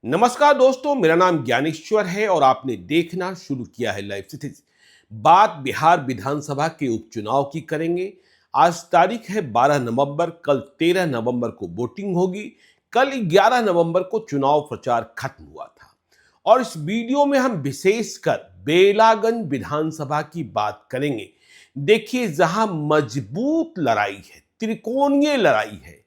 नमस्कार दोस्तों, मेरा नाम ज्ञानेश्वर है और आपने देखना शुरू किया है लाइव सिटीज। बात बिहार विधानसभा के उपचुनाव की करेंगे। आज तारीख है 12 नवंबर, कल 13 नवंबर को वोटिंग होगी। कल 11 नवंबर को चुनाव प्रचार खत्म हुआ था और इस वीडियो में हम विशेषकर बेलागंज विधानसभा की बात करेंगे। देखिए, जहां मजबूत लड़ाई है, त्रिकोणीय लड़ाई है,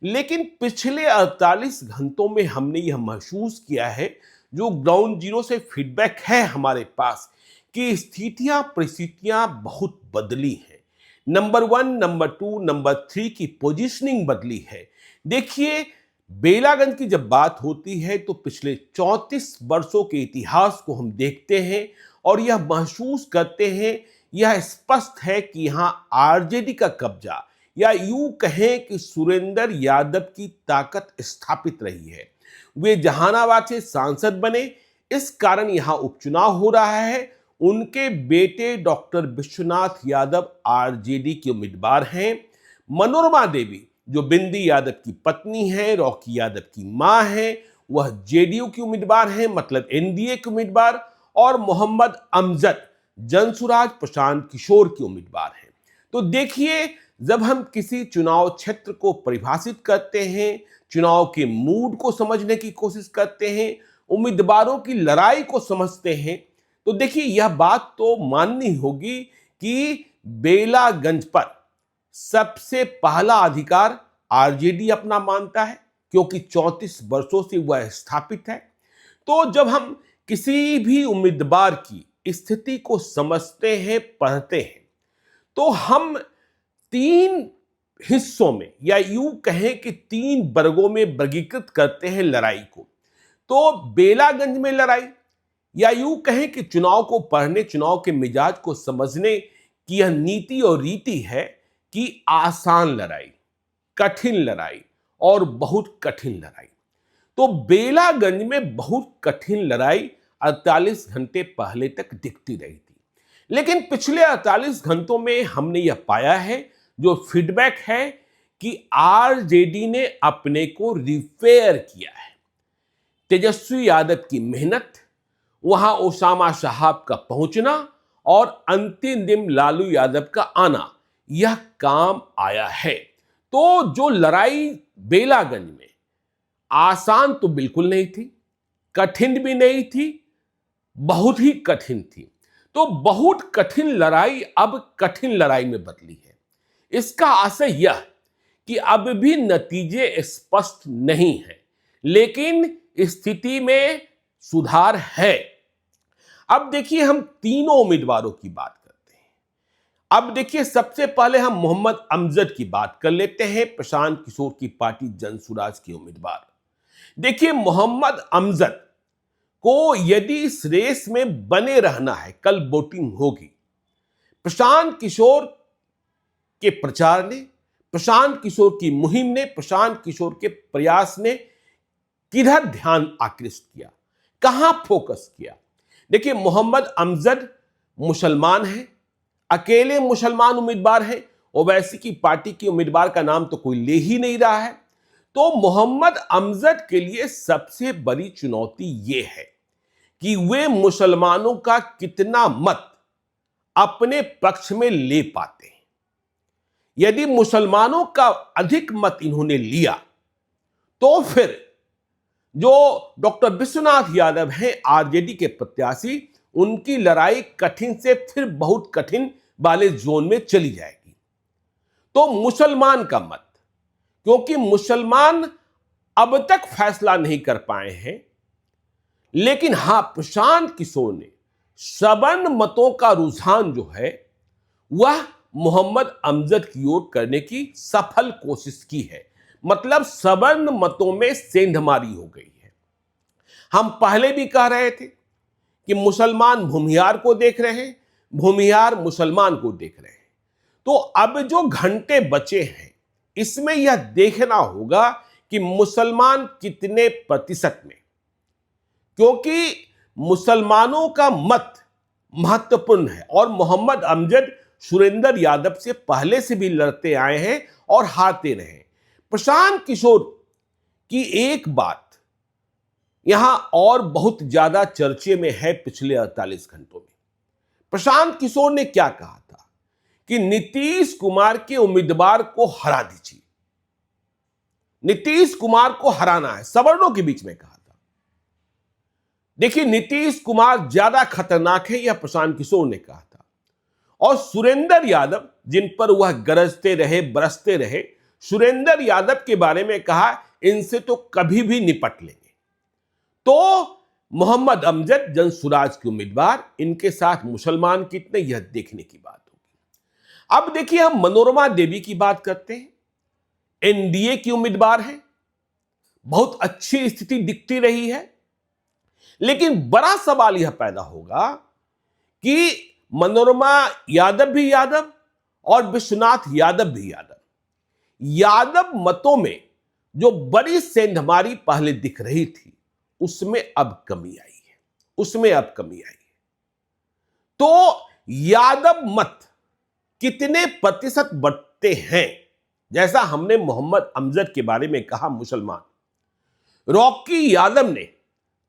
लेकिन पिछले 48 घंटों में हमने यह महसूस किया है, जो ग्राउंड जीरो से फीडबैक है हमारे पास, कि स्थितियां परिस्थितियां बहुत बदली हैं। नंबर 1, नंबर 2, नंबर 3 की पोजीशनिंग बदली है। देखिए, बेलागंज की जब बात होती है तो पिछले 34 वर्षों के इतिहास को हम देखते हैं और यह महसूस करते हैं, यह स्पष्ट है कि यहां आरजेडी का कब्जा, या यूं कहें कि सुरेंद्र यादव की ताकत स्थापित रही है। वे जहानाबाद से सांसद बने, इस कारण यहां उपचुनाव हो रहा है। उनके बेटे डॉक्टर विश्वनाथ यादव आरजेडी के उम्मीदवार हैं। मनोरमा देवी, जो बिंदी यादव की पत्नी है, रॉकी यादव की मां है, वह जेडीयू की उम्मीदवार हैं, मतलब एनडीए के उम्मीदवार। और मोहम्मद अमजद जनसुराज प्रशांत किशोर के उम्मीदवार हैं। तो देखिए, जब हम किसी चुनाव क्षेत्र को परिभाषित करते हैं, चुनाव के मूड को समझने की कोशिश करते हैं, उम्मीदवारों की लड़ाई को समझते हैं, तो देखिए, यह बात तो माननी होगी कि बेलागंज पर सबसे पहला अधिकार आरजेडी अपना मानता है, क्योंकि 34 वर्षों से वह स्थापित है। तो जब हम किसी भी उम्मीदवार की स्थिति को समझते हैं, पढ़ते हैं, तो हम 3 हिस्सों में, या यूं कहें कि 3 वर्गों में वर्गीकृत करते हैं लड़ाई को। तो बेलागंज में लड़ाई, या यूं कहें कि चुनाव को पढ़ने, चुनाव के मिजाज को समझने की यह नीति और रीति है कि आसान लड़ाई, कठिन लड़ाई और बहुत कठिन लड़ाई। तो बेलागंज में बहुत कठिन लड़ाई 48 घंटे पहले तक दिखती रही थी, लेकिन पिछले 48 घंटों में हमने यह पाया है, जो फीडबैक है, कि आरजेडी ने अपने को रिपेयर किया है। तेजस्वी यादव की मेहनत, वहां ओसामा साहब का पहुंचना और अंतिम दिन लालू यादव का आना, यह काम आया है। तो जो लड़ाई बेलागंज में आसान तो बिल्कुल नहीं थी, कठिन भी नहीं थी, बहुत ही कठिन थी। तो बहुत कठिन लड़ाई अब कठिन लड़ाई में बदली है। इसका आशय यह कि अब भी नतीजे स्पष्ट नहीं है, लेकिन स्थिति में सुधार है। अब देखिए, हम तीनों उम्मीदवारों की बात करते हैं। अब देखिए, सबसे पहले हम मोहम्मद अमजद की बात कर लेते हैं, प्रशांत किशोर की पार्टी जनसुराज के उम्मीदवार। देखिए, मोहम्मद अमजद को यदि इस रेस में बने रहना है, कल वोटिंग होगी। प्रशांत किशोर के प्रचार ने, प्रशांत किशोर की मुहिम ने, प्रशांत किशोर के प्रयास ने किधर ध्यान आकृष्ट किया, कहां फोकस किया? देखिए, मोहम्मद अमजद मुसलमान है, अकेले मुसलमान उम्मीदवार है। ओवैसी की पार्टी के उम्मीदवार का नाम तो कोई ले ही नहीं रहा है। तो मोहम्मद अमजद के लिए सबसे बड़ी चुनौती यह है कि वे मुसलमानों का कितना मत अपने पक्ष में ले पाते हैं। यदि मुसलमानों का अधिक मत इन्होंने लिया, तो फिर जो डॉक्टर विश्वनाथ यादव हैं, आरजेडी के प्रत्याशी, उनकी लड़ाई कठिन से फिर बहुत कठिन वाले जोन में चली जाएगी। तो मुसलमान का मत, क्योंकि मुसलमान अब तक फैसला नहीं कर पाए हैं, लेकिन हां, प्रशांत किशोर ने सवर्ण मतों का रुझान जो है, वह मोहम्मद अमजद की ओर करने की सफल कोशिश की है। मतलब सवर्ण मतों में सेंधमारी हो गई है। हम पहले भी कह रहे थे कि मुसलमान भूमिहार को देख रहे हैं, भूमिहार मुसलमान को देख रहे हैं। तो अब जो घंटे बचे हैं, इसमें यह देखना होगा कि मुसलमान कितने प्रतिशत में, क्योंकि मुसलमानों का मत महत्वपूर्ण है। और मोहम्मद अमजद सुरेंद्र यादव से पहले से भी लड़ते आए हैं और हारते रहे। प्रशांत किशोर की एक बात यहां और बहुत ज्यादा चर्चे में है पिछले 48 घंटों में। प्रशांत किशोर ने क्या कहा था कि नीतीश कुमार के उम्मीदवार को हरा दीजिए, नीतीश कुमार को हराना है, सवर्णों के बीच में कहा था। देखिए, नीतीश कुमार ज्यादा खतरनाक है, यह प्रशांत किशोर ने कहा था। और सुरेंद्र यादव, जिन पर वह गरजते रहे, बरसते रहे, सुरेंद्र यादव के बारे में कहा इनसे तो कभी भी निपट लेंगे। तो मोहम्मद अमजद जनसुराज के उम्मीदवार, इनके साथ मुसलमान कितने, यह देखने की बात होगी। अब देखिए, हम मनोरमा देवी की बात करते हैं। एनडीए की उम्मीदवार है, बहुत अच्छी स्थिति दिखती रही है, लेकिन बड़ा सवाल यह पैदा होगा कि मनोरमा यादव भी यादव और विश्वनाथ यादव भी यादव, यादव मतों में जो बड़ी सेंधमारी पहले दिख रही थी, उसमें अब कमी आई है, उसमें अब कमी आई है। तो यादव मत कितने प्रतिशत बढ़ते हैं, जैसा हमने मोहम्मद अमजद के बारे में कहा, मुसलमान, रॉकी यादव ने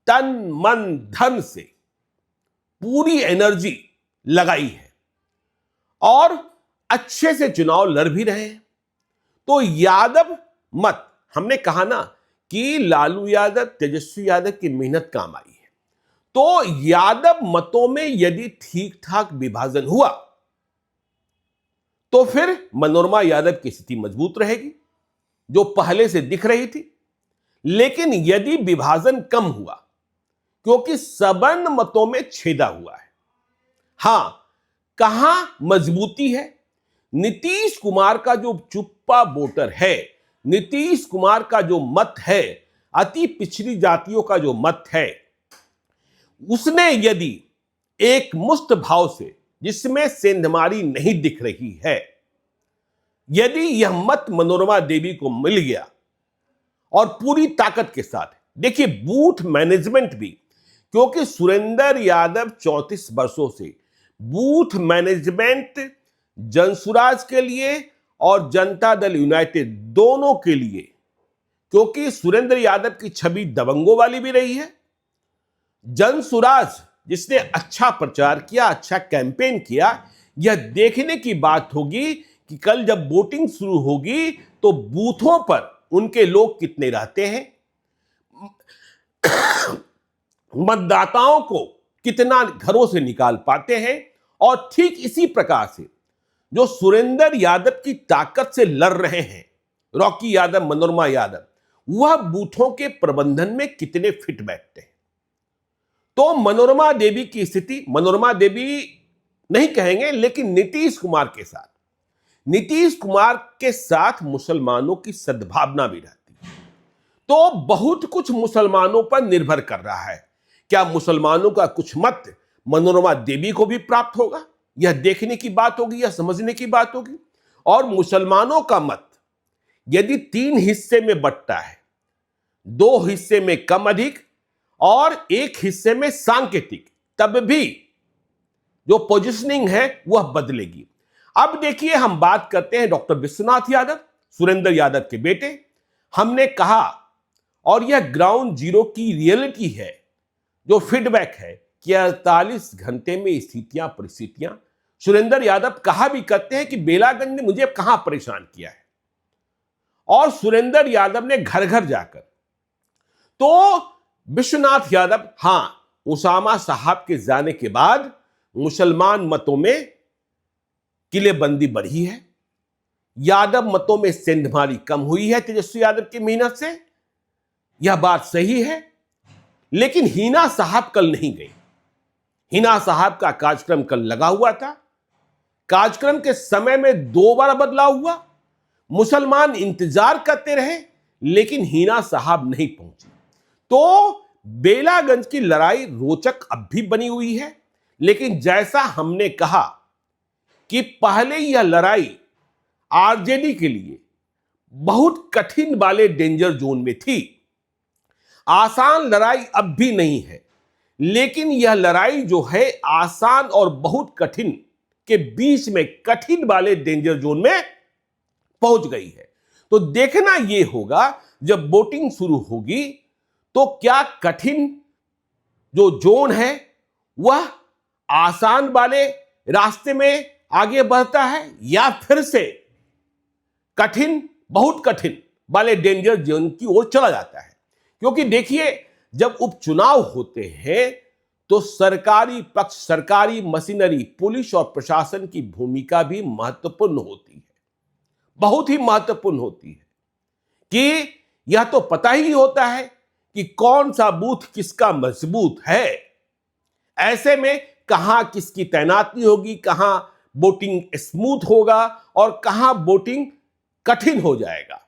तन मन धन से पूरी एनर्जी लगाई है और अच्छे से चुनाव लड़ भी रहे हैं। तो यादव मत, हमने कहा ना कि लालू यादव, तेजस्वी यादव की मेहनत काम आई है। तो यादव मतों में यदि ठीक ठाक विभाजन हुआ तो फिर मनोरमा यादव की स्थिति मजबूत रहेगी, जो पहले से दिख रही थी। लेकिन यदि विभाजन कम हुआ, क्योंकि सवर्ण मतों में छेदा हुआ है, हां, कहां मजबूती है, नीतीश कुमार का जो चुप्पा वोटर है, नीतीश कुमार का जो मत है, अति पिछड़ी जातियों का जो मत है, उसने यदि एक मुष्ट भाव से, जिसमें सेंधमारी नहीं दिख रही है, यदि यह मत मनोरमा देवी को मिल गया और पूरी ताकत के साथ, देखिए बूथ मैनेजमेंट भी, क्योंकि सुरेंद्र यादव 34 वर्षों से बूथ मैनेजमेंट जनसुराज के लिए और जनता दल यूनाइटेड दोनों के लिए, क्योंकि सुरेंद्र यादव की छवि दबंगों वाली भी रही है, जनसुराज जिसने अच्छा प्रचार किया, अच्छा कैंपेन किया, यह देखने की बात होगी कि कल जब वोटिंग शुरू होगी तो बूथों पर उनके लोग कितने रहते हैं, मतदाताओं को कितना घरों से निकाल पाते हैं। और ठीक इसी प्रकार से जो सुरेंद्र यादव की ताकत से लड़ रहे हैं, रॉकी यादव, मनोरमा यादव, वह बूथों के प्रबंधन में कितने फिट बैठते हैं। तो मनोरमा देवी की स्थिति, मनोरमा देवी नहीं कहेंगे, लेकिन नीतीश कुमार के साथ, नीतीश कुमार के साथ मुसलमानों की सद्भावना भी रहती है। तो बहुत कुछ मुसलमानों पर निर्भर कर रहा है। क्या मुसलमानों का कुछ मत मनोरमा देवी को भी प्राप्त होगा, यह देखने की बात होगी, यह समझने की बात होगी। और मुसलमानों का मत यदि 3 हिस्से में बंटता है, 2 हिस्से में कम अधिक और 1 हिस्से में सांकेतिक, तब भी जो पोजीशनिंग है वह बदलेगी। अब देखिए, हम बात करते हैं डॉक्टर विश्वनाथ यादव, सुरेंद्र यादव के बेटे। हमने कहा, और यह ग्राउंड जीरो की रियलिटी है, जो फीडबैक है, कि 48 घंटे में स्थितियां, परिस्थितियां, सुरेंद्र यादव कहा भी करते हैं कि बेलागंज ने मुझे कहां परेशान किया है। और सुरेंद्र यादव ने घर घर जाकर, तो विश्वनाथ यादव, हां, उसामा साहब के जाने के बाद मुसलमान मतों में किलेबंदी बढ़ी है, यादव मतों में सेंधमारी कम हुई है तेजस्वी यादव की मेहनत से, यह बात सही है। लेकिन हिना साहब कल नहीं गई। हिना साहब का कार्यक्रम कल लगा हुआ था, कार्यक्रम के समय में 2 बार बदलाव हुआ, मुसलमान इंतजार करते रहे, लेकिन हिना साहब नहीं पहुंची। तो बेलागंज की लड़ाई रोचक अब भी बनी हुई है, लेकिन जैसा हमने कहा कि पहले यह लड़ाई आरजेडी के लिए बहुत कठिन वाले डेंजर जोन में थी, आसान लड़ाई अब भी नहीं है, लेकिन यह लड़ाई जो है आसान और बहुत कठिन के बीच में, कठिन वाले डेंजर जोन में पहुंच गई है। तो देखना यह होगा जब वोटिंग शुरू होगी तो क्या कठिन जो जोन है वह आसान वाले रास्ते में आगे बढ़ता है या फिर से कठिन, बहुत कठिन वाले डेंजर जोन की ओर चला जाता है? क्योंकि देखिए, जब उपचुनाव होते हैं तो सरकारी पक्ष, सरकारी मशीनरी, पुलिस और प्रशासन की भूमिका भी महत्वपूर्ण होती है, बहुत ही महत्वपूर्ण होती है। कि यह तो पता ही होता है कि कौन सा बूथ किसका मजबूत है, ऐसे में कहां किसकी तैनाती होगी, कहां वोटिंग स्मूथ होगा और कहां वोटिंग कठिन हो जाएगा।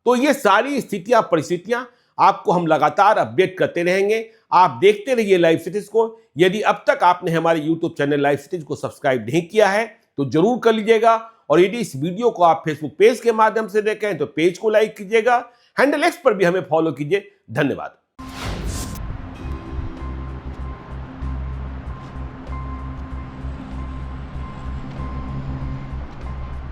तो ये सारी स्थितियां, परिस्थितियां आपको हम लगातार अपडेट करते रहेंगे। आप देखते रहिए लाइव सिटीज को। यदि अब तक आपने हमारे यूट्यूब चैनल लाइव सिटीज को सब्सक्राइब नहीं किया है तो जरूर कर लीजिएगा, और यदि इस वीडियो को आप फेसबुक पेज के माध्यम से देखें तो पेज को लाइक कीजिएगा, हैंडल एक्स पर भी हमें फॉलो कीजिए। धन्यवाद।